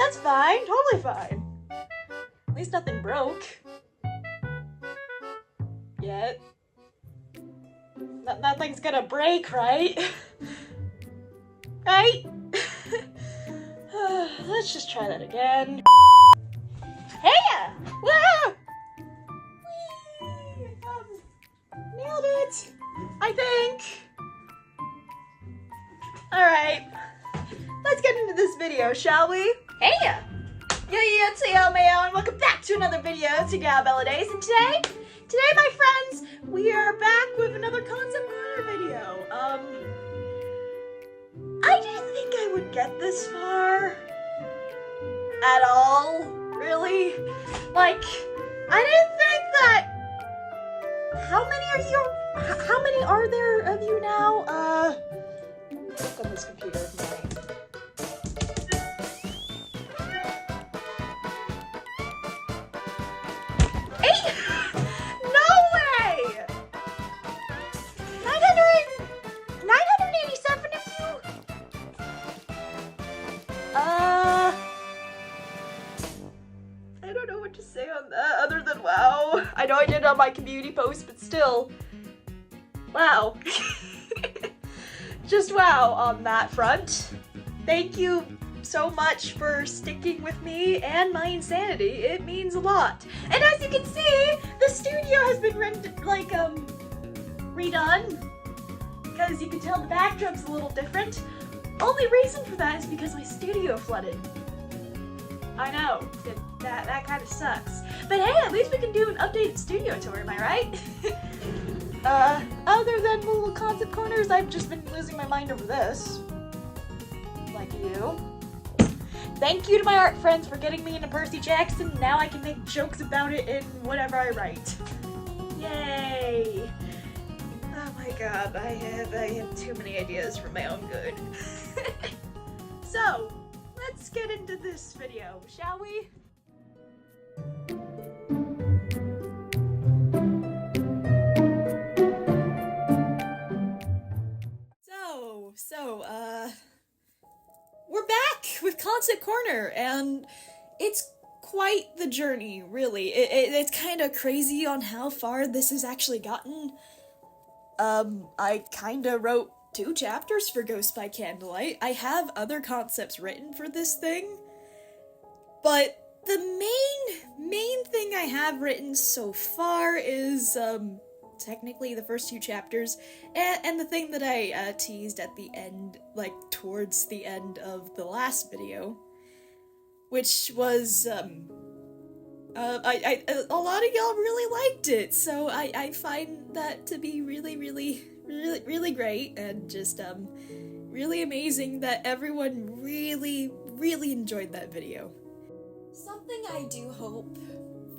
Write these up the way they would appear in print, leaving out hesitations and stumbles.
that's fine. Totally fine. At least nothing broke. Yet. Nothing's gonna break, right? Right? Let's just try that again. Hey! Woo! Nailed it! I think. Alright. Let's get into this video, shall we? Hey! It's Meow, and welcome back to another video to Daze. And today, my friends, we are back with another Concept Corner video. I didn't think I would get this far at all, really. Like, I didn't think that. How many are there of you now? Look on this computer of mine. No way! 987 of you? I don't know what to say on that other than wow. I know I did it on my community post, but still. Wow. Just wow on that front. Thank you so much for sticking with me and my insanity. It means a lot. And as you can see, the studio has been redone. Because you can tell the backdrop's a little different. Only reason for that is because my studio flooded. I know, that kind of sucks. But hey, at least we can do an updated studio tour, am I right? Other than little concept corners, I've just been losing my mind over this. Like you. Thank you to my art friends for getting me into Percy Jackson. Now I can make jokes about it in whatever I write. Yay! Oh my god, I have too many ideas for my own good. So, let's get into this video, shall we? So, we're back with Concept Corner, and it's quite the journey, really. It's kind of crazy on how far this has actually gotten. I kinda wrote 2 chapters for Ghost by Candlelight. I have other concepts written for this thing, but the main thing I have written so far is, technically the first 2 chapters, and the thing that I teased at the end, like towards the end of the last video, which was, a lot of y'all really liked it, so I find that to be really great, and just, really amazing that everyone really enjoyed that video. Something I do hope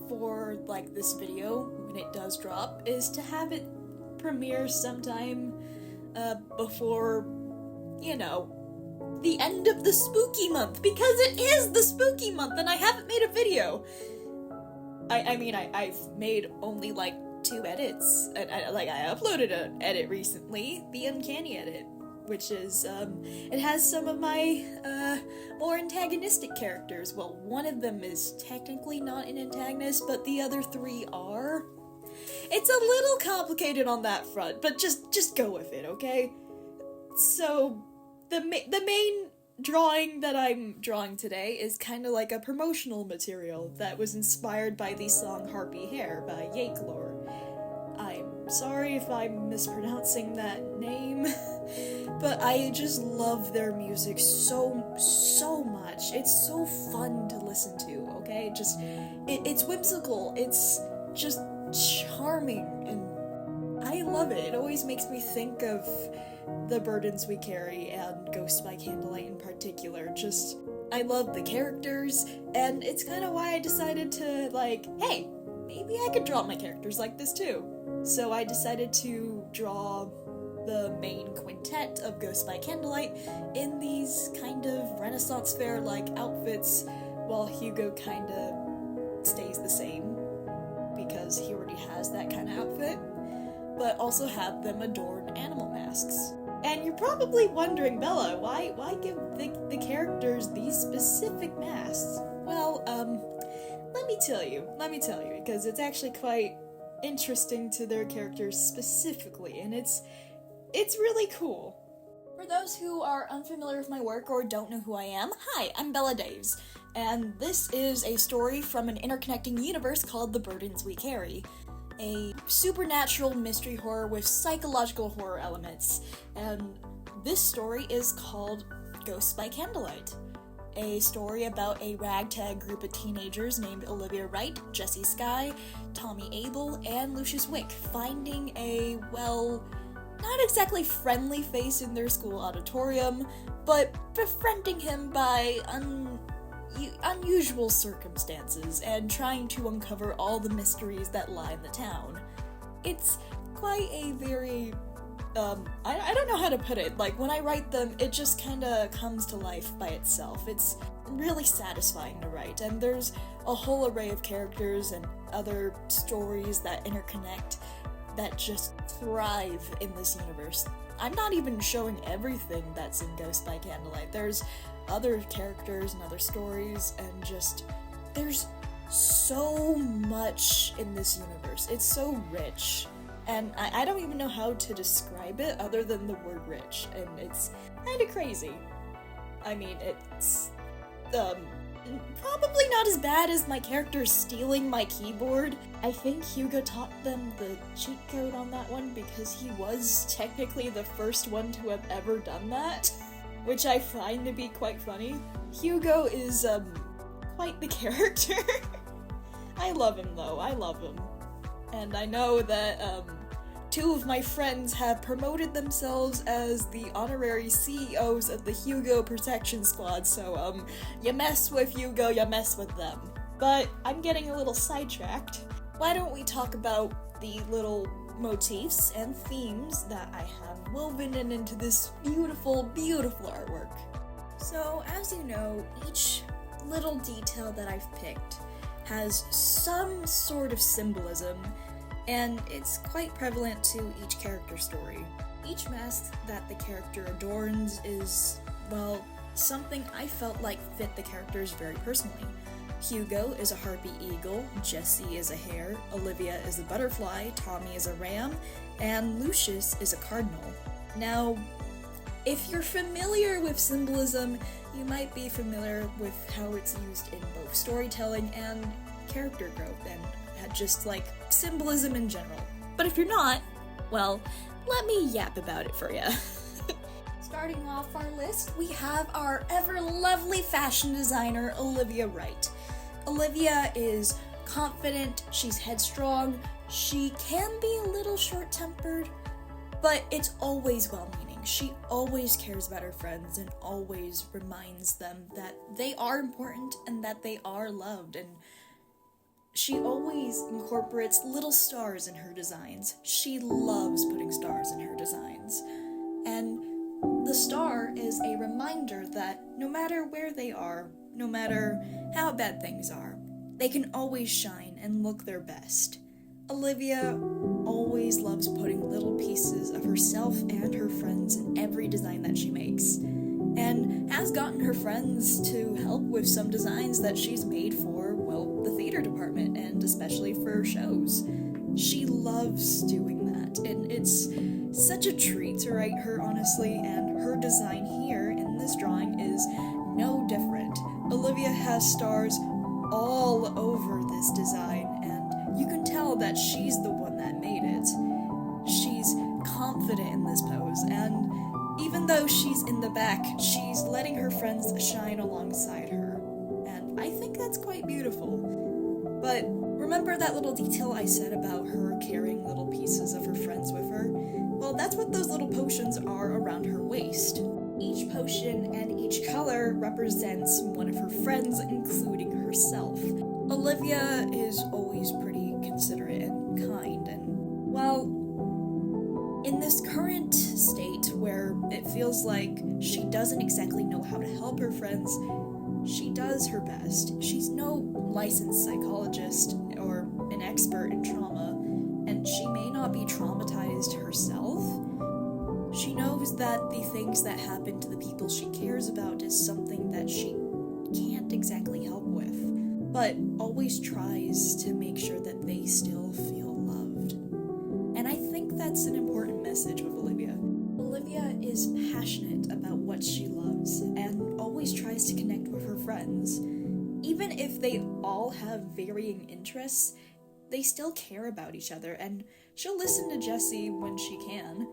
for, like, this video, when it does drop, is to have it premiere sometime, before, you know, the end of the spooky month, because it is the spooky month, and I haven't made a video. I've made only, like, 2 edits, and I uploaded an edit recently, the Uncanny edit, which is, it has some of my, more antagonistic characters. Well, one of them is technically not an antagonist, but the other 3 are. It's a little complicated on that front, but just go with it, okay? So, the main drawing that I'm drawing today is kind of like a promotional material that was inspired by the song Harpy Hair by Yakelore. I'm sorry if I'm mispronouncing that name, but I just love their music so much. It's so fun to listen to, okay? It's whimsical, it's just charming, and I love it. It always makes me think of The Burdens We Carry and Ghost by Candlelight in particular. I love the characters, and it's kind of why I decided to, like, hey, maybe I could draw my characters like this too. So I decided to draw the main quintet of Ghost by Candlelight in these kind of Renaissance fair-like outfits, while Hugo kinda stays the same, because he already has that kind of outfit, but also have them adorn animal masks. And you're probably wondering, Bella, why give the characters these specific masks? tell you, because it's actually quite interesting to their characters specifically, and it's really cool. For those who are unfamiliar with my work or don't know who I am, hi, I'm Bella Daze, and this is a story from an interconnecting universe called The Burdens We Carry, a supernatural mystery horror with psychological horror elements, and this story is called Ghosts by Candlelight, a story about a ragtag group of teenagers named Olivia Wright, Jesse Skye, Tommy Abel, and Lucious Wick finding a, well, not exactly friendly face in their school auditorium, but befriending him by unusual circumstances and trying to uncover all the mysteries that lie in the town. It's quite a very, I don't know how to put it. Like, when I write them, it just kinda comes to life by itself. It's really satisfying to write, and there's a whole array of characters and other stories that interconnect that just thrive in this universe. I'm not even showing everything that's in Ghost by Candlelight. There's other characters and other stories, and just, there's so much in this universe. It's so rich, and I don't even know how to describe it other than the word rich, and it's kinda crazy. I mean, it's, probably not as bad as my character stealing my keyboard. I think Hugo taught them the cheat code on that one because he was technically the first one to have ever done that, which I find to be quite funny. Hugo is, quite the character. I love him though, I love him. And I know that, two of my friends have promoted themselves as the honorary CEOs of the Hugo Protection Squad, so, you mess with Hugo, you mess with them. But I'm getting a little sidetracked. Why don't we talk about the little motifs and themes that I have woven into this beautiful, beautiful artwork. So, as you know, each little detail that I've picked has some sort of symbolism, and it's quite prevalent to each character's story. Each mask that the character adorns is, well, something I felt like fit the characters very personally. Hugo is a harpy eagle, Jesse is a hare, Olivia is a butterfly, Tommy is a ram, and Lucius is a cardinal. Now, if you're familiar with symbolism, you might be familiar with how it's used in both storytelling and character growth, and just like symbolism in general. But if you're not, well, let me yap about it for you. Starting off our list, we have our ever lovely fashion designer, Olivia Wright. Olivia is confident, she's headstrong, she can be a little short-tempered, but it's always well-meaning. She always cares about her friends and always reminds them that they are important and that they are loved, and she always incorporates little stars in her designs. She loves putting stars in her designs. And the star is a reminder that no matter where they are, no matter how bad things are, they can always shine and look their best. Olivia always loves putting little pieces of herself and her friends in every design that she makes, and has gotten her friends to help with some designs that she's made for, well, the theater department, and especially for shows. She loves doing that, and it's such a treat to write her, honestly, and her design here in this drawing is no different. Olivia has stars all over this design, and you can tell that she's the one that made it. She's confident in this pose, and even though she's in the back, she's letting her friends shine alongside her, and I think that's quite beautiful. But remember that little detail I said about her carrying little pieces of her friends with her? Well, that's what those little potions are around her waist. Each potion and each color represents one of her friends, including herself. Olivia is always pretty considerate and kind, and, well, in this current state where it feels like she doesn't exactly know how to help her friends, she does her best. She's no licensed psychologist or an expert in trauma, and she may not be traumatized herself. She knows that the things that happen to the people she cares about is something that she can't exactly help with. but always tries to make sure that they still feel loved. And I think that's an important message with Olivia. Olivia is passionate about what she loves and always tries to connect with her friends. Even if they all have varying interests, they still care about each other, and she'll listen to Jessie when she can,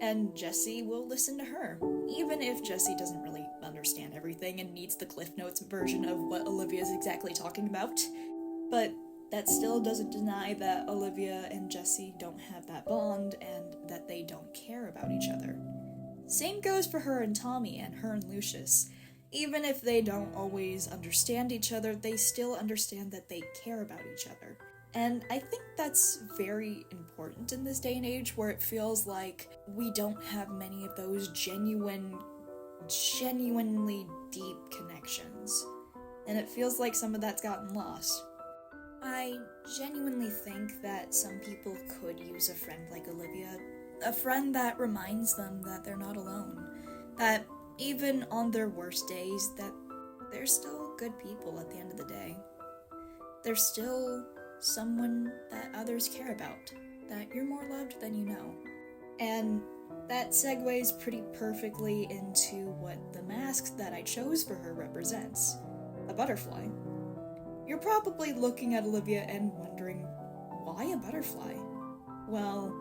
and Jessie will listen to her, even if Jessie doesn't really understand everything and needs the Cliff Notes version of what Olivia's exactly talking about. But that still doesn't deny that Olivia and Jessie don't have that bond, and that they don't care about each other. Same goes for her and Tommy, and her and Lucious. Even if they don't always understand each other, they still understand that they care about each other. And I think that's very important in this day and age where it feels like we don't have many of those genuinely deep connections. And it feels like some of that's gotten lost. I genuinely think that some people could use a friend like Olivia. A friend that reminds them that they're not alone. That even on their worst days, that they're still good people at the end of the day. They're still someone that others care about, that you're more loved than you know. And that segues pretty perfectly into what the mask that I chose for her represents. A butterfly. You're probably looking at Olivia and wondering, why a butterfly? Well,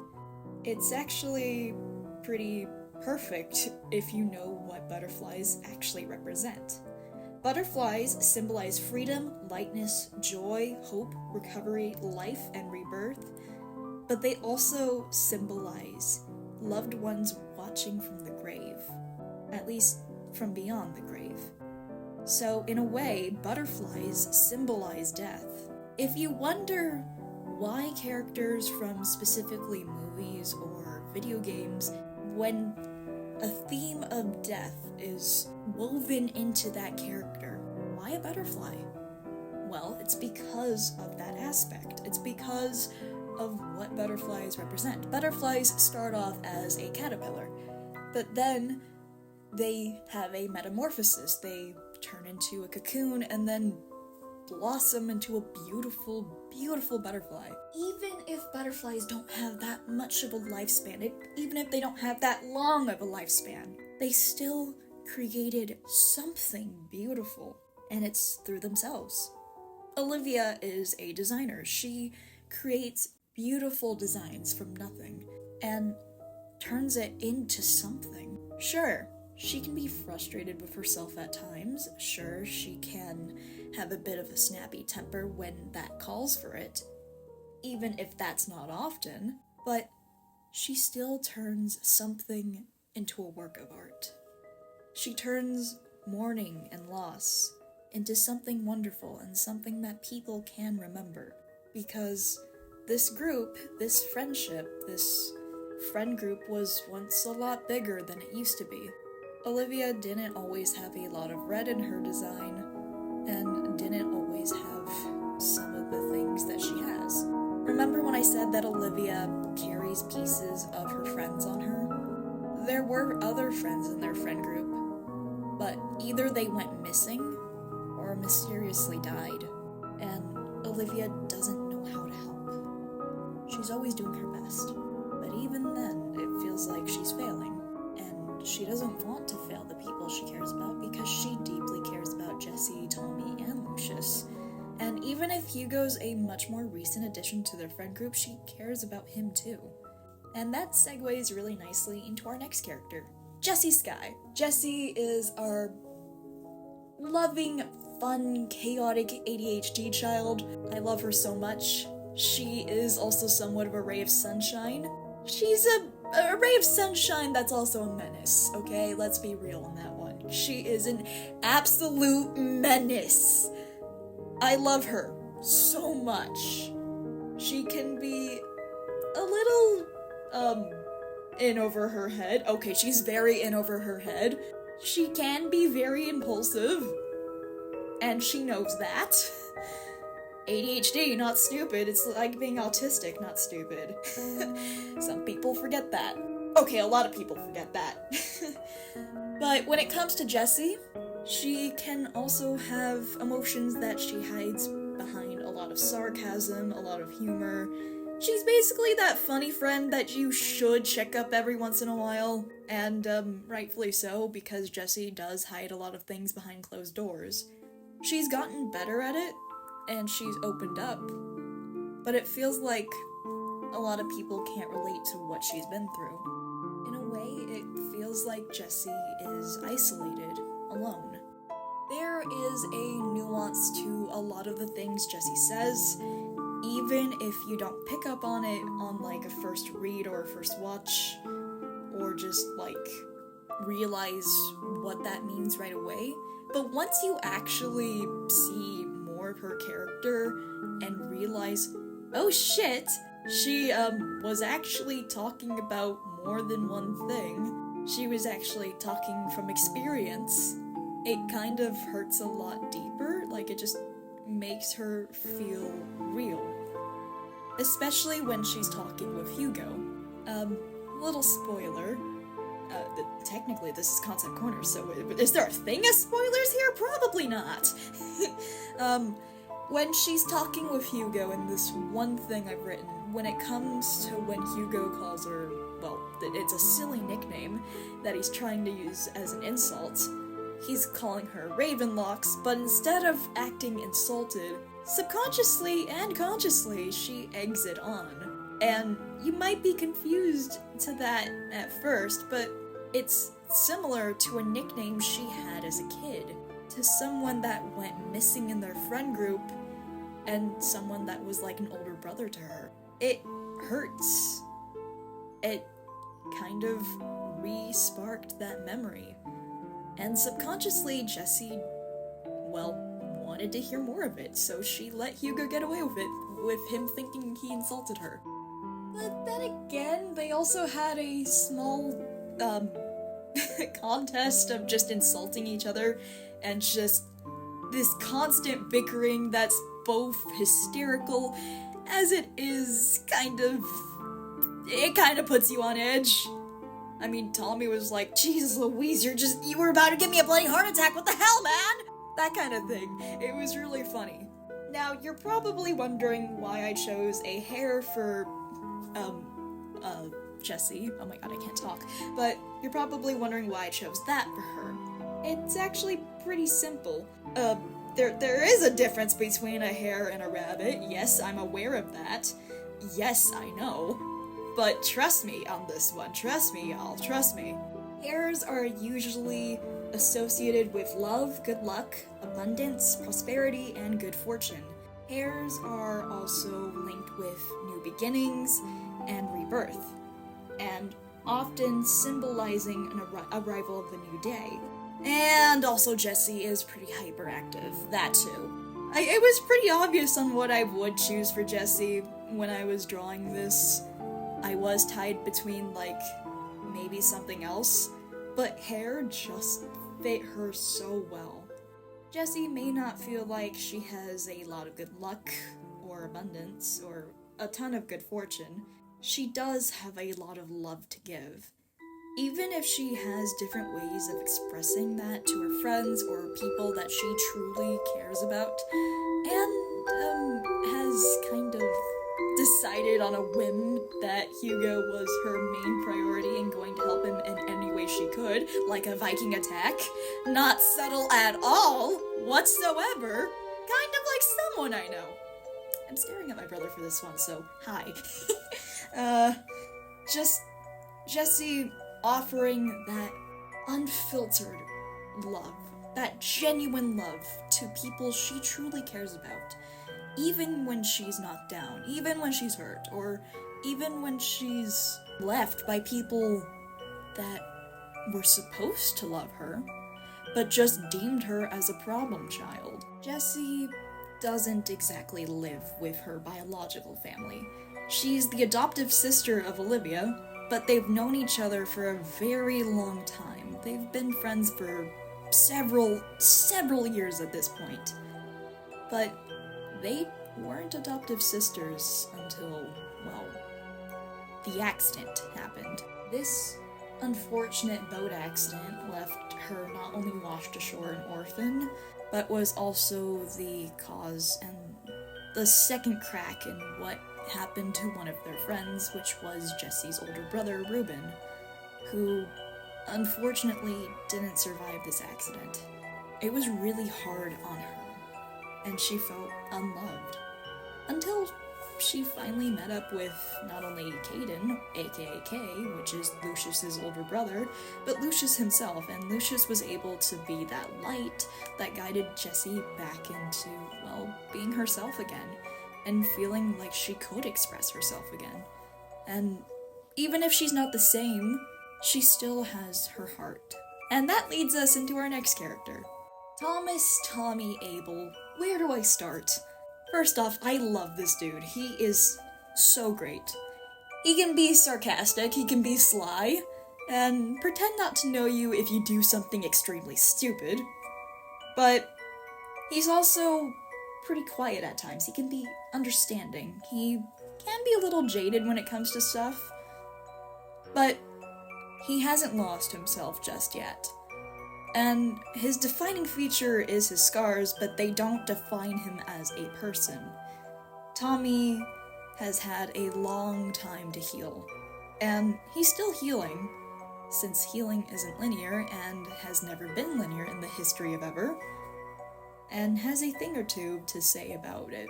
it's actually pretty perfect if you know what butterflies actually represent. Butterflies symbolize freedom, lightness, joy, hope, recovery, life, and rebirth, but they also symbolize loved ones watching from the grave, at least from beyond the grave. So, in a way, butterflies symbolize death. If you wonder why characters from specifically movies or video games, when a theme of death is woven into that character, why a butterfly? Well, it's because of that aspect. It's because of what butterflies represent. Butterflies start off as a caterpillar, but then they have a metamorphosis. They turn into a cocoon and then blossom into a beautiful, beautiful butterfly. Even if butterflies don't have that much of a lifespan, even if they don't have that long of a lifespan, they still created something beautiful, and it's through themselves. Olivia is a designer. She creates beautiful designs from nothing and turns it into something. Sure, she can be frustrated with herself at times. Sure, she can have a bit of a snappy temper when that calls for it, even if that's not often, but she still turns something into a work of art. She turns mourning and loss into something wonderful and something that people can remember. Because this group, this friendship, this friend group was once a lot bigger than it used to be. Olivia didn't always have a lot of red in her design, and didn't always have some of the things that she has. Remember when I said that Olivia carries pieces of her friends on her? There were other friends in their friend group, but either they went missing or mysteriously died, and Olivia doesn't know how to help. She's always doing her best, but even then, it feels like she's failing, and she doesn't want to fail the people she cares about because she deeply cares about Jessie, Tommy, and Lucious. And even if Hugo's a much more recent addition to their friend group, she cares about him too. And that segues really nicely into our next character, Jessie Skye. Jessie is our loving, fun, chaotic ADHD child. I love her so much. She is also somewhat of a ray of sunshine. She's a ray of sunshine that's also a menace, okay? Let's be real on that one. She is an absolute menace. I love her so much. She can be a little, in over her head. Okay, she's very in over her head. She can be very impulsive, and she knows that. ADHD, not stupid. It's like being autistic, not stupid. Some people forget that. Okay, a lot of people forget that. But when it comes to Jessie, she can also have emotions that she hides behind a lot of sarcasm, a lot of humor. She's basically that funny friend that you should check up every once in a while, and rightfully so, because Jessie does hide a lot of things behind closed doors. She's gotten better at it, and she's opened up, but it feels like a lot of people can't relate to what she's been through. In a way, it feels like Jessie is isolated, alone. There is a nuance to a lot of the things Jessie says, even if you don't pick up on it on, like, a first read or a first watch, or just, like, realize what that means right away. But once you actually see more of her character and realize, oh shit, she, was actually talking about more than one thing. She was actually talking from experience. It kind of hurts a lot deeper, like, it just makes her feel real. Especially when she's talking with Hugo. Little spoiler. Technically this is Concept Corner, so is there a thing of spoilers here? Probably not. When she's talking with Hugo, and this one thing I've written, when it comes to when Hugo calls her, well, it's a silly nickname that he's trying to use as an insult. He's calling her Ravenlocks, but instead of acting insulted, subconsciously and consciously, she eggs it on. And you might be confused to that at first, but it's similar to a nickname she had as a kid, to someone that went missing in their friend group, and someone that was like an older brother to her. It hurts. It kind of re-sparked that memory. And subconsciously, Jessie, well, wanted to hear more of it, so she let Hugo get away with it, with him thinking he insulted her. But then again, they also had a small, contest of just insulting each other, and just this constant bickering that's both hysterical, as it is it kind of puts you on edge. I mean, Tommy was like, "Jesus Louise, you were about to give me a bloody heart attack, what the hell, man?" That kind of thing. It was really funny. Now, you're probably wondering why I chose a hair for, Jessie. Oh my god, I can't talk. But you're probably wondering why I chose that for her. It's actually pretty simple. There is a difference between a hare and a rabbit. Yes, I'm aware of that. Yes, I know. But trust me on this one. Trust me, y'all. Trust me. Hares are usually associated with love, good luck, abundance, prosperity, and good fortune. Hares are also linked with new beginnings and rebirth, and often symbolizing an arrival of the new day. And also Jessie is pretty hyperactive, that too. It was pretty obvious on what I would choose for Jessie when I was drawing this. I was tied between, like, maybe something else, but hair just fit her so well. Jessie may not feel like she has a lot of good luck, or abundance, or a ton of good fortune. She does have a lot of love to give. Even if she has different ways of expressing that to her friends or people that she truly cares about, and has kind of decided on a whim that Hugo was her main priority and going to help him in any way she could, like a Viking attack. Not subtle at all, whatsoever. Kind of like someone I know. I'm staring at my brother for this one, so hi. Just Jessie offering that unfiltered love, that genuine love to people she truly cares about. Even when she's knocked down, even when she's hurt, or even when she's left by people that were supposed to love her, but just deemed her as a problem child. Jessie doesn't exactly live with her biological family. She's the adoptive sister of Olivia, but they've known each other for a very long time. They've been friends for several years at this point. But they weren't adoptive sisters until, well, the accident happened. This unfortunate boat accident left her not only washed ashore an orphan, but was also the cause and the second crack in what happened to one of their friends, which was Jesse's older brother, Reuben, who unfortunately didn't survive this accident. It was really hard on her, and she felt unloved. Until she finally met up with not only Caden, aka K, which is Lucious's older brother, but Lucious himself, and Lucious was able to be that light that guided Jessie back into, well, being herself again, and feeling like she could express herself again. And even if she's not the same, she still has her heart. And that leads us into our next character. Thomas Tommy Abel. Where do I start? First off, I love this dude. He is so great. He can be sarcastic, he can be sly, and pretend not to know you if you do something extremely stupid. But he's also pretty quiet at times. He can be understanding. He can be a little jaded when it comes to stuff. But he hasn't lost himself just yet. And his defining feature is his scars, but they don't define him as a person. Tommy has had a long time to heal, and he's still healing, since healing isn't linear and has never been linear in the history of ever, and has a thing or two to say about it.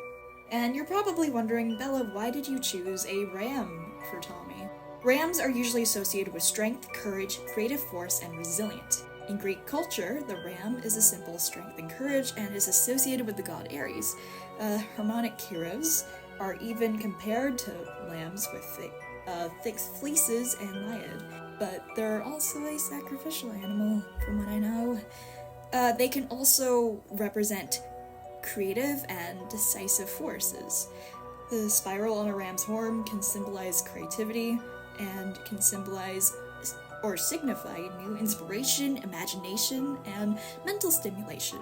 And you're probably wondering, Bella, why did you choose a ram for Tommy? Rams are usually associated with strength, courage, creative force, and resilient. In Greek culture, the ram is a symbol of strength and courage and is associated with the god Ares. Harmonic heroes are even compared to lambs with thick fleeces and naiad, but they're also a sacrificial animal, from what I know. They can also represent creative and decisive forces. The spiral on a ram's horn can symbolize creativity and can symbolize or signify new inspiration, imagination, and mental stimulation.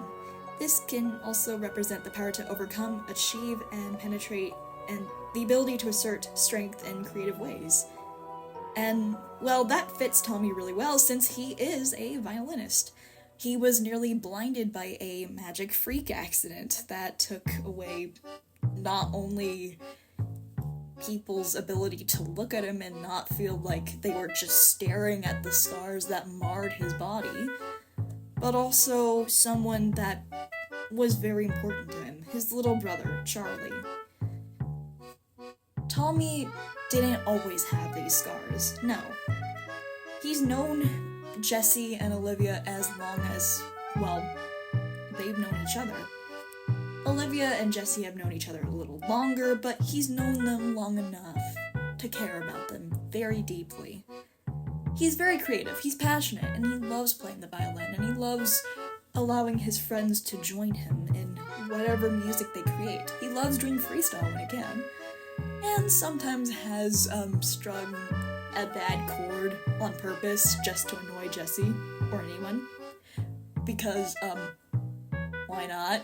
This can also represent the power to overcome, achieve, and penetrate, and the ability to assert strength in creative ways. And, well, that fits Tommy really well since he is a violinist. He was nearly blinded by a magic freak accident that took away not only people's ability to look at him and not feel like they were just staring at the scars that marred his body, but also someone that was very important to him, his little brother, Charlie. Tommy didn't always have these scars, no. He's known Jessie and Olivia as long as, well, they've known each other. Olivia and Jessie have known each other a little longer, but he's known them long enough to care about them very deeply. He's very creative, he's passionate, and he loves playing the violin, and he loves allowing his friends to join him in whatever music they create. He loves doing freestyle when he can, and sometimes has strung a bad chord on purpose just to annoy Jessie or anyone, because why not?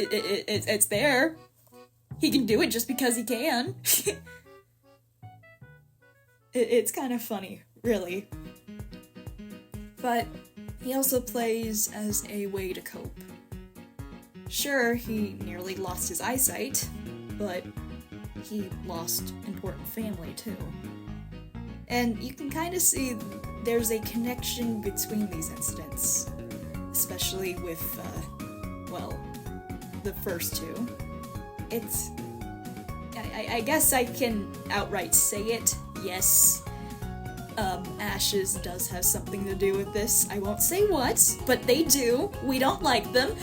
It's there. He can do it just because he can. It's kind of funny, really. But he also plays as a way to cope. Sure, he nearly lost his eyesight, but he lost important family too. And you can kind of see there's a connection between these incidents, especially with, the first two. It's... I guess I can outright say it, yes. Ashes does have something to do with this. I won't say what, but they do. We don't like them.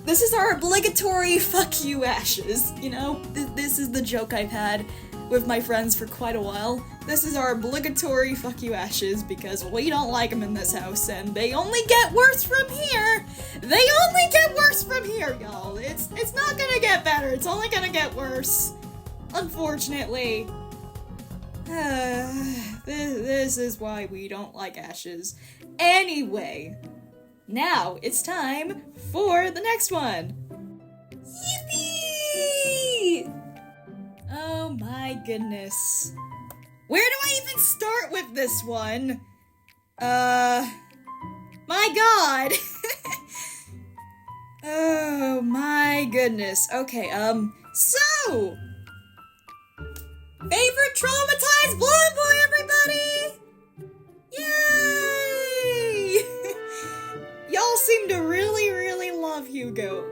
This is our obligatory fuck you Ashes, you know? This is the joke I've had with my friends for quite a while. This is our obligatory fuck you Ashes because we don't like them in this house, and they only get worse from here. They only get worse from here, y'all. It's not gonna get better. It's only gonna get worse. Unfortunately. This is why we don't like Ashes. Anyway, now it's time for the next one. Yippee! Oh my goodness. Where do I even start with this one? My god! Oh Oh my goodness. Okay, so! Favorite traumatized blonde boy, everybody! Yay! Y'all seem to really, really love Hugo.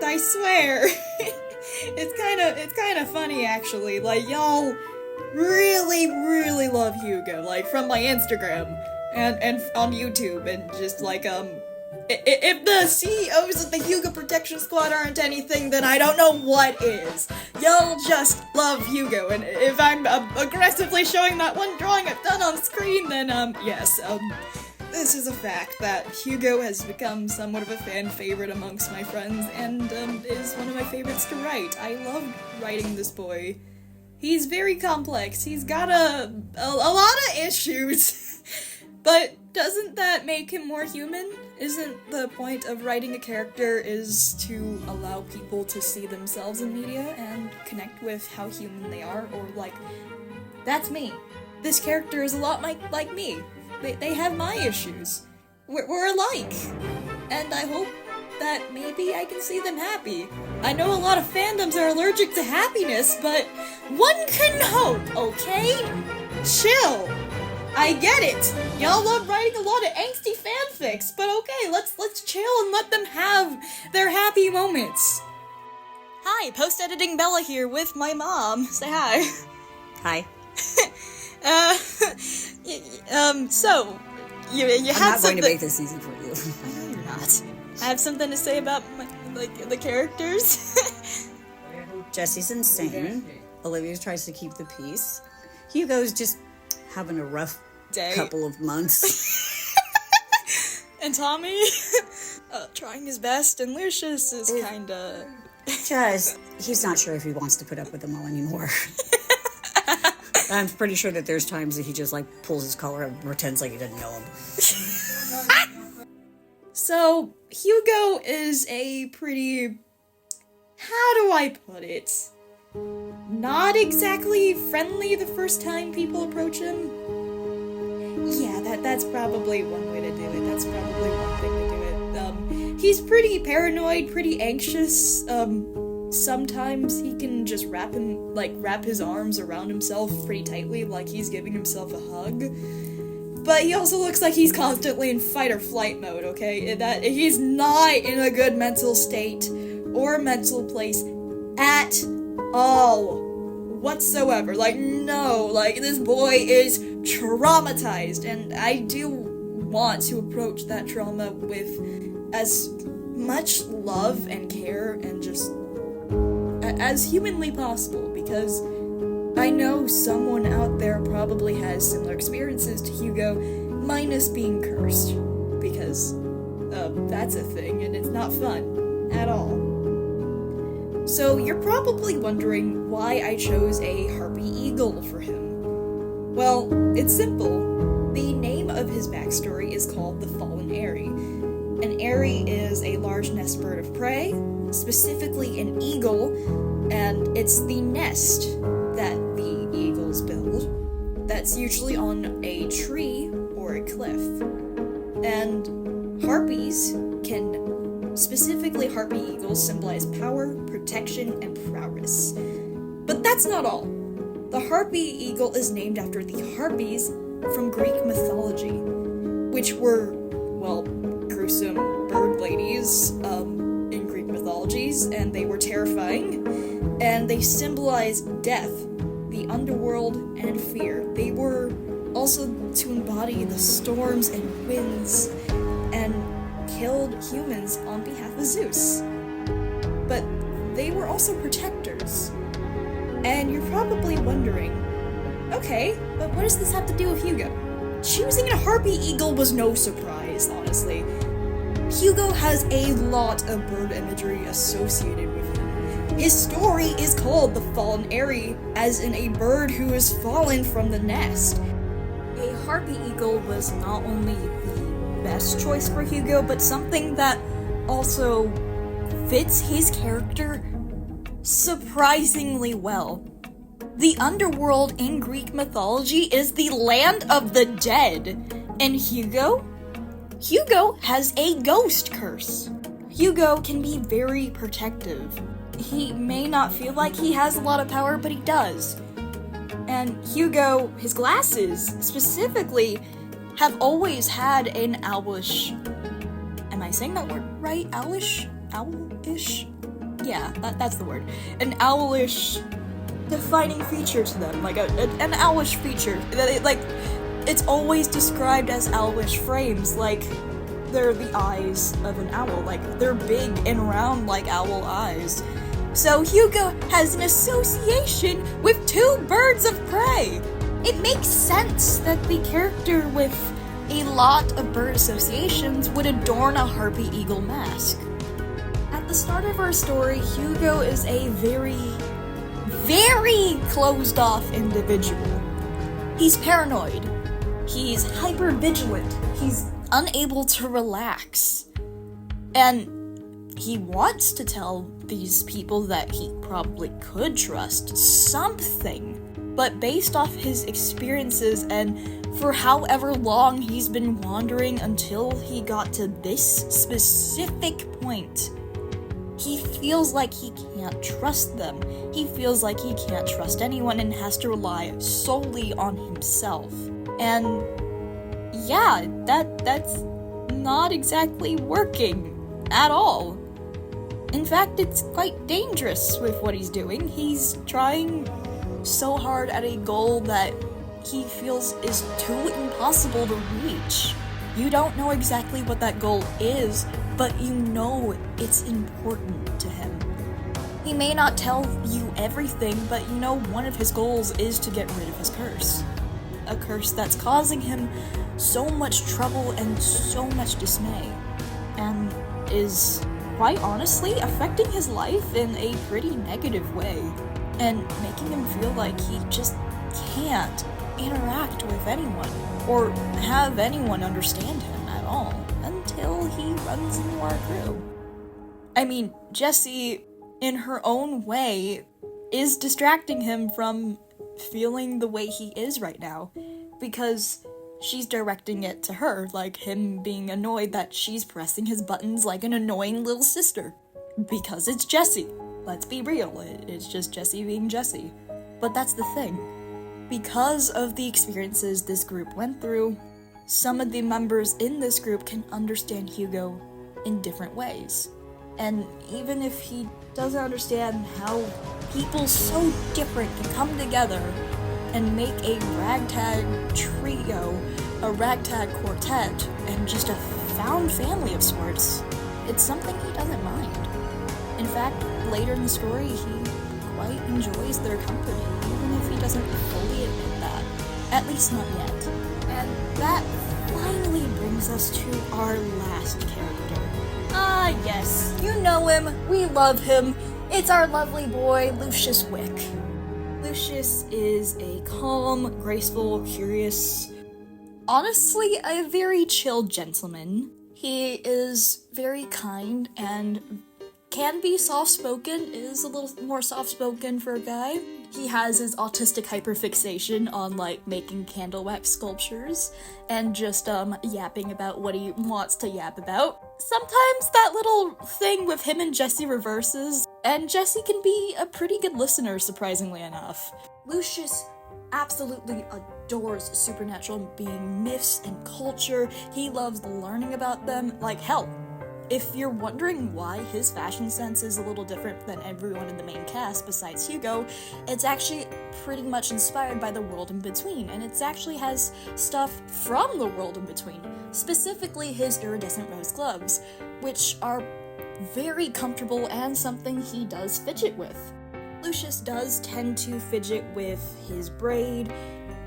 I swear. It's kinda funny, actually. Like, y'all really, really love Hugo. Like, from my Instagram and on YouTube, and just like, if the CEOs of the Hugo Protection Squad aren't anything, then I don't know what is. Y'all just love Hugo, and if I'm aggressively showing that one drawing I've done on screen, then, yes, this is a fact that Hugo has become somewhat of a fan favorite amongst my friends, and, is one of my favorites to write. I love writing this boy. He's very complex. He's got a lot of issues, but doesn't that make him more human? Isn't the point of writing a character is to allow people to see themselves in media and connect with how human they are, or like, that's me. This character is a lot like me. They have my issues. We're alike. And I hope that maybe I can see them happy. I know a lot of fandoms are allergic to happiness, but one can hope, okay? Chill. I get it. Y'all love writing a lot of angsty fanfics, but okay, let's chill and let them have their happy moments. Hi, post-editing Bella here with my mom. Say hi. Hi. So, you I'm have not something- going to make this easy for you. I know you're not. I have something to say about, the characters. Jesse's insane. Olivia tries to keep the peace. Hugo's just having a rough Day. couple of months. And Tommy, trying his best, and Lucious is kinda... He's not sure if he wants to put up with them all anymore. I'm pretty sure that there's times that he just, like, pulls his collar up and pretends like he doesn't know him. So, Hugo is a pretty... how do I put it? Not exactly friendly the first time people approach him. Yeah, that's probably one way to do it. That's probably one thing to do it. He's pretty paranoid, pretty anxious. Sometimes he can just wrap his arms around himself pretty tightly, like he's giving himself a hug. But he also looks like he's constantly in fight or flight mode, okay? That he's not in a good mental state or mental place at all whatsoever. Like, no, like, this boy is traumatized, and I do want to approach that trauma with as much love and care and just as humanly possible, because I know someone out there probably has similar experiences to Hugo, minus being cursed, because that's a thing, and it's not fun at all. So you're probably wondering why I chose a harpy eagle for him. Well, it's simple. The name of his backstory is called the Fallen Eyrie. An eyrie is a large nest bird of prey, specifically an eagle, and it's the nest that the eagles build that's usually on a tree or a cliff. And harpies specifically harpy eagles, symbolize power, protection, and prowess. But that's not all. The harpy eagle is named after the harpies from Greek mythology, which were, well, gruesome bird ladies in Greek mythologies, and they were terrifying, and they symbolized death, the underworld, and fear. They were also to embody the storms and winds, and killed humans on behalf of Zeus. But they were also protectors. And you're probably wondering, okay, but what does this have to do with Hugo? Choosing a harpy eagle was no surprise, honestly. Hugo has a lot of bird imagery associated with him. His story is called The Fallen Eyrie, as in a bird who has fallen from the nest. A harpy eagle was not only the best choice for Hugo, but something that also fits his character surprisingly well. The underworld in Greek mythology is the land of the dead, and Hugo has a ghost curse. Hugo can be very protective. He may not feel like he has a lot of power, but he does. And Hugo, his glasses, specifically, have always had an owlish... Am I saying that word right? Owlish? Owlish? Yeah, that's the word. An owlish defining feature to them. Like, an owlish feature. It's always described as owlish frames, like, they're the eyes of an owl. Like, they're big and round like owl eyes. So Hugo has an association with two birds of prey. It makes sense that the character with a lot of bird associations would adorn a harpy eagle mask. At the start of our story, Hugo is a very, very closed-off individual. He's paranoid. He's hyper-vigilant. He's unable to relax. And he wants to tell these people that he probably could trust something, but based off his experiences and for however long he's been wandering until he got to this specific point, he feels like he can't trust them. He feels like he can't trust anyone and has to rely solely on himself. And yeah, that's not exactly working at all. In fact, it's quite dangerous with what he's doing. He's trying so hard at a goal that he feels is too impossible to reach. You don't know exactly what that goal is, but you know it's important to him. He may not tell you everything, but you know one of his goals is to get rid of his curse. A curse that's causing him so much trouble and so much dismay, and is, quite honestly, affecting his life in a pretty negative way, and making him feel like he just can't interact with anyone, or have anyone understand him at all, until he runs into our crew. I mean, Jessie, in her own way, is distracting him from feeling the way he is right now, because she's directing it to her, like him being annoyed that she's pressing his buttons like an annoying little sister. Because it's Jessie. Let's be real, it's just Jessie being Jessie. But that's the thing. Because of the experiences this group went through, some of the members in this group can understand Hugo in different ways. And even if he doesn't understand how people so different can come together and make a ragtag trio, a ragtag quartet, and just a found family of sorts, it's something he doesn't mind. In fact, later in the story, he quite enjoys their company, even if he doesn't fully admit that. At least not yet. And that finally brings us to our last character. Ah, yes, you know him, we love him. It's our lovely boy, Lucious Wick. Lucious is a calm, graceful, curious, honestly, a very chill gentleman. He is very kind and can be soft-spoken, is a little more soft-spoken for a guy. He has his autistic hyperfixation on, like, making candle wax sculptures and just, yapping about what he wants to yap about. Sometimes that little thing with him and Jessie reverses, and Jessie can be a pretty good listener, surprisingly enough. Lucious absolutely adores supernatural being, myths, and culture. He loves learning about them. Like, hell, if you're wondering why his fashion sense is a little different than everyone in the main cast besides Hugo, it's actually pretty much inspired by the World InBetween, and it actually has stuff from the World InBetween, specifically his iridescent rose gloves, which are very comfortable and something he does fidget with. Lucious does tend to fidget with his braid,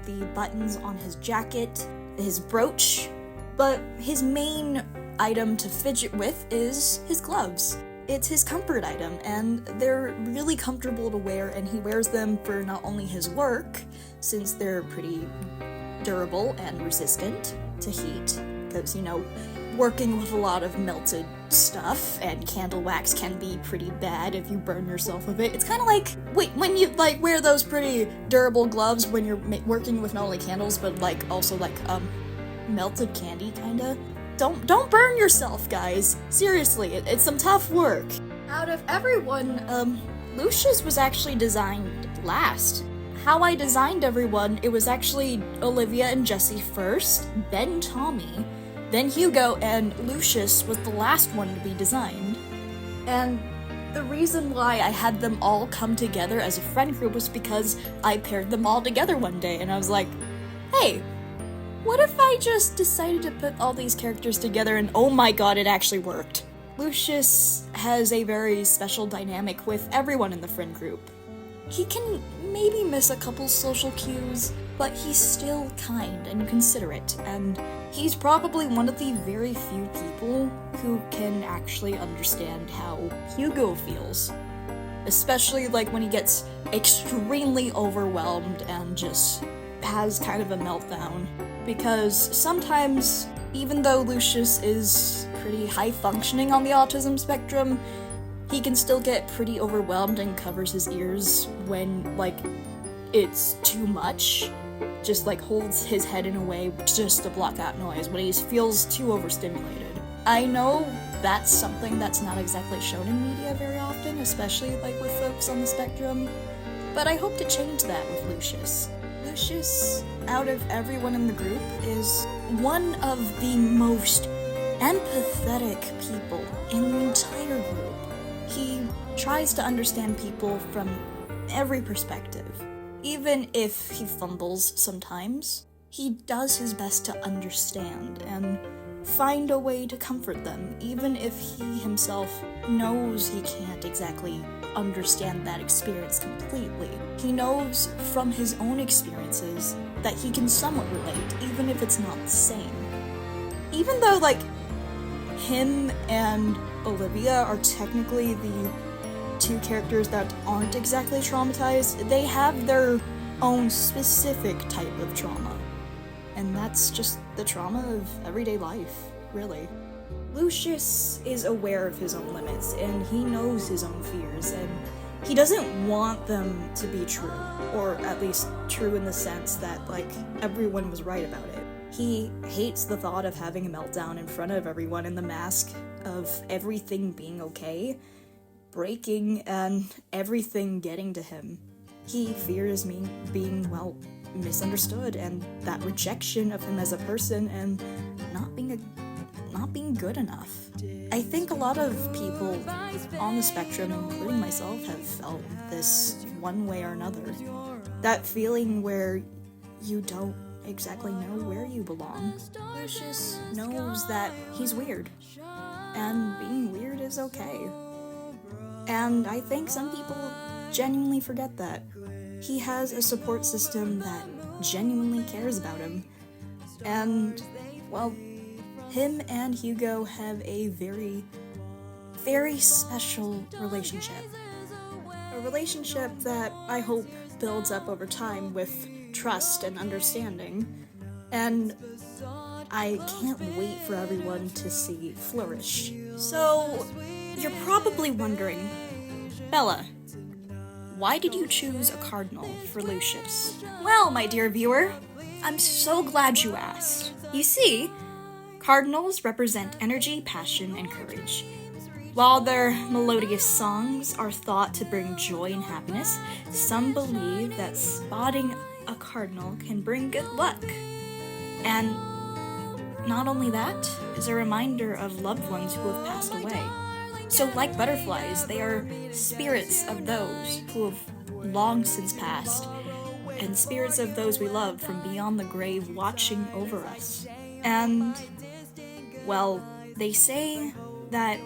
the buttons on his jacket, his brooch, but his main item to fidget with is his gloves. It's his comfort item, and they're really comfortable to wear, and he wears them for not only his work, since they're pretty durable and resistant to heat, because, you know, working with a lot of melted stuff, and candle wax can be pretty bad if you burn yourself with it. It's kind of like, when you, like, wear those pretty durable gloves when you're working with not only candles, but, like, also, like, melted candy, kinda. don't burn yourself, guys. Seriously, it's some tough work. Out of everyone, Lucious was actually designed last. How I designed everyone, it was actually Olivia and Jesse first, then Tommy, then Hugo, and Lucious was the last one to be designed. And the reason why I had them all come together as a friend group was because I paired them all together one day, and I was like, hey, what if I just decided to put all these characters together and oh my god, it actually worked. Lucious has a very special dynamic with everyone in the friend group. He can maybe miss a couple social cues, but he's still kind and considerate, and he's probably one of the very few people who can actually understand how Hugo feels. Especially like when he gets extremely overwhelmed and just has kind of a meltdown. Because sometimes, even though Lucious is pretty high functioning on the autism spectrum, he can still get pretty overwhelmed and covers his ears when, like, it's too much. Just, like, holds his head in a way just to block out noise when he feels too overstimulated. I know that's something that's not exactly shown in media very often, especially, like, with folks on the spectrum, but I hope to change that with Lucious. Lucious, out of everyone in the group, is one of the most empathetic people in the entire group. He tries to understand people from every perspective. Even if he fumbles sometimes, he does his best to understand and find a way to comfort them, even if he himself knows he can't exactly understand that experience completely. He knows from his own experiences that he can somewhat relate, even if it's not the same. Even though, like, him and Olivia are technically the two characters that aren't exactly traumatized, they have their own specific type of trauma. And that's just the trauma of everyday life, really. Lucious is aware of his own limits, and he knows his own fears, and he doesn't want them to be true, or at least true in the sense that, like, everyone was right about it. He hates the thought of having a meltdown in front of everyone in the mask of everything being okay, breaking, and everything getting to him. He fears me being, well, misunderstood, and that rejection of him as a person, and not being good enough. I think a lot of people on the spectrum, including myself, have felt this one way or another. That feeling where you don't exactly know where you belong. Lucious knows that he's weird, and being weird is okay. And I think some people genuinely forget that. He has a support system that genuinely cares about him. And, well, him and Hugo have a very, very special relationship. A relationship that I hope builds up over time with trust and understanding. And I can't wait for everyone to see flourish. So, you're probably wondering, Bella, why did you choose a cardinal for Lucious? Well, my dear viewer, I'm so glad you asked. You see, cardinals represent energy, passion, and courage. While their melodious songs are thought to bring joy and happiness, some believe that spotting a cardinal can bring good luck. And not only that, is a reminder of loved ones who have passed away. So like butterflies, they are spirits of those who have long since passed, and spirits of those we love from beyond the grave watching over us. And, well, they say that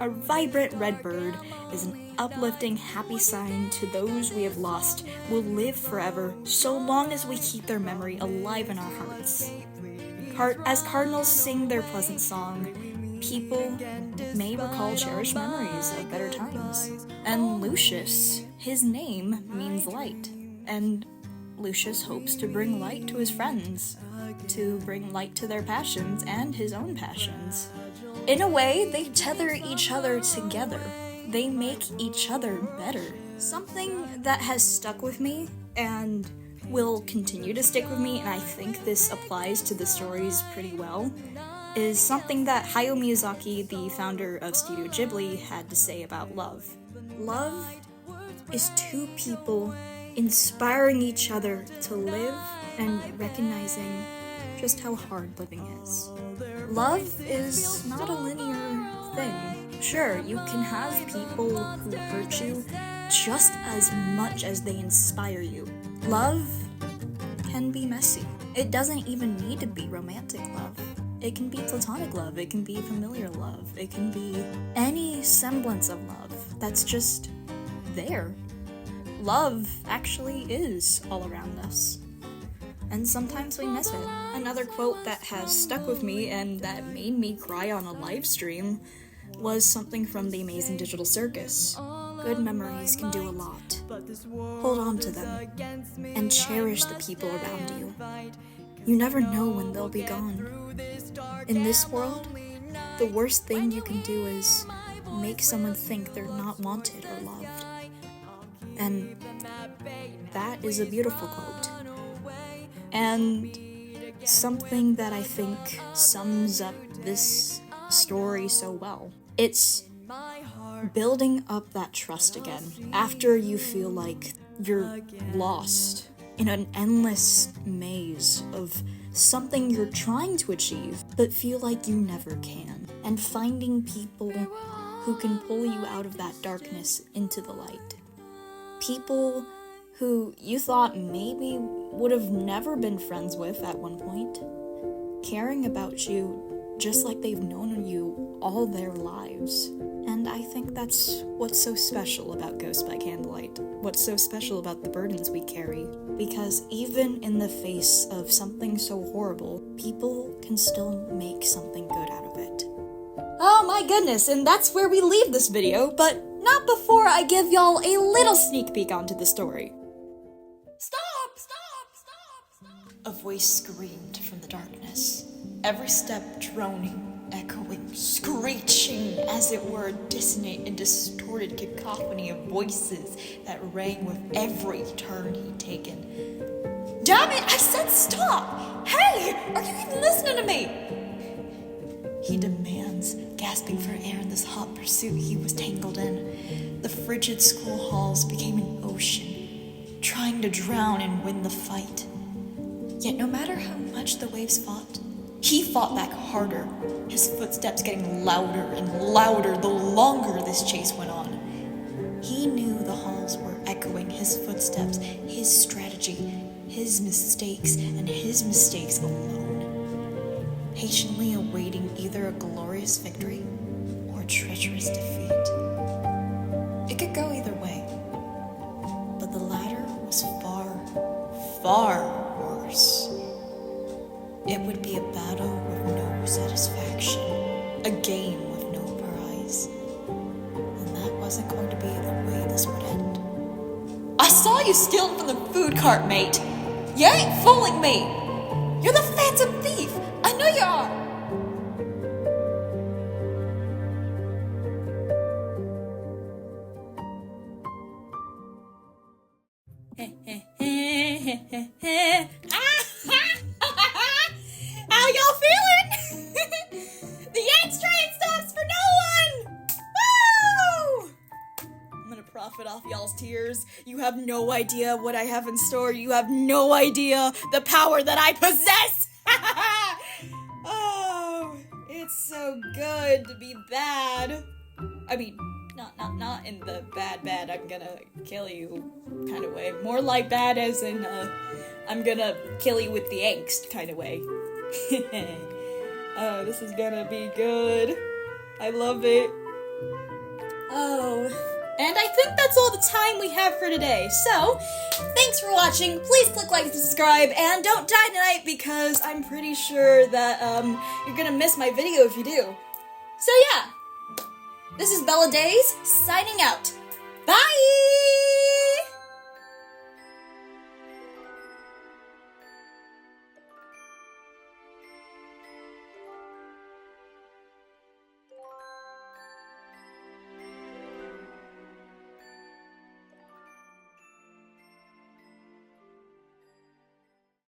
a vibrant red bird is an uplifting, happy sign to those we have lost will live forever so long as we keep their memory alive in our hearts. As cardinals sing their pleasant song, people may recall cherished memories of better times. And Lucious, his name means light, and Lucious hopes to bring light to his friends, to bring light to their passions and his own passions. In a way, they tether each other together. They make each other better. Something that has stuck with me and will continue to stick with me, and I think this applies to the stories pretty well, is something that Hayao Miyazaki, the founder of Studio Ghibli, had to say about love. Love is two people inspiring each other to live and recognizing just how hard living is. Love is not a linear thing. Sure, you can have people who hurt you just as much as they inspire you. Love can be messy. It doesn't even need to be romantic love. It can be platonic love, it can be familiar love, it can be any semblance of love that's just there. Love actually is all around us, and sometimes we miss it. Another quote that has stuck with me and that made me cry on a live stream was something from The Amazing Digital Circus. Good memories can do a lot. Hold on to them and cherish the people around you. You never know when they'll be gone. In this world, the worst thing you can do is make someone think they're not wanted or loved. And that is a beautiful quote. And something that I think sums up this story so well. It's building up that trust again after you feel like you're lost in an endless maze of something you're trying to achieve but feel like you never can, and finding people who can pull you out of that darkness into the light. People who you thought maybe would have never been friends with at one point, caring about you just like they've known you all their lives. And I think that's what's so special about Ghost by Candlelight. What's so special about the burdens we carry. Because even in the face of something so horrible, people can still make something good out of it. Oh my goodness, and that's where we leave this video, but not before I give y'all a little sneak peek onto the story. Stop! A voice screamed from the darkness. Every step droning, echoing, screeching, as it were, a dissonant and distorted cacophony of voices that rang with every turn he'd taken. Damn it, I said stop! Hey, are you even listening to me? He demands, gasping for air in this hot pursuit he was tangled in. The frigid school halls became an ocean, trying to drown and win the fight. Yet no matter how much the waves fought, he fought back harder, his footsteps getting louder and louder the longer this chase went on. He knew the halls were echoing his footsteps, his strategy, his mistakes, and his mistakes alone, patiently awaiting either a glorious victory or a treacherous defeat. It could go either way, but the latter was far, far worse. It would be a battle with no satisfaction, a game with no prize. And that wasn't going to be the way this would end. I saw you stealing from the food cart, mate! You ain't fooling me! You're the phantom thief! I know you are! How y'all feeling? The Yanks train stops for no one! Woo! I'm gonna profit off y'all's tears. You have no idea what I have in store. You have no idea the power that I possess! Oh, it's so good to be bad. I mean, not in the bad, I'm gonna kill you kind of way. More like bad as in, I'm gonna kill you with the angst kind of way. Oh, this is gonna be good. I love it. Oh, and I think that's all the time we have for today. So, thanks for watching. Please click like and subscribe, and don't die tonight because I'm pretty sure that, you're gonna miss my video if you do. So yeah, this is Daze, signing out.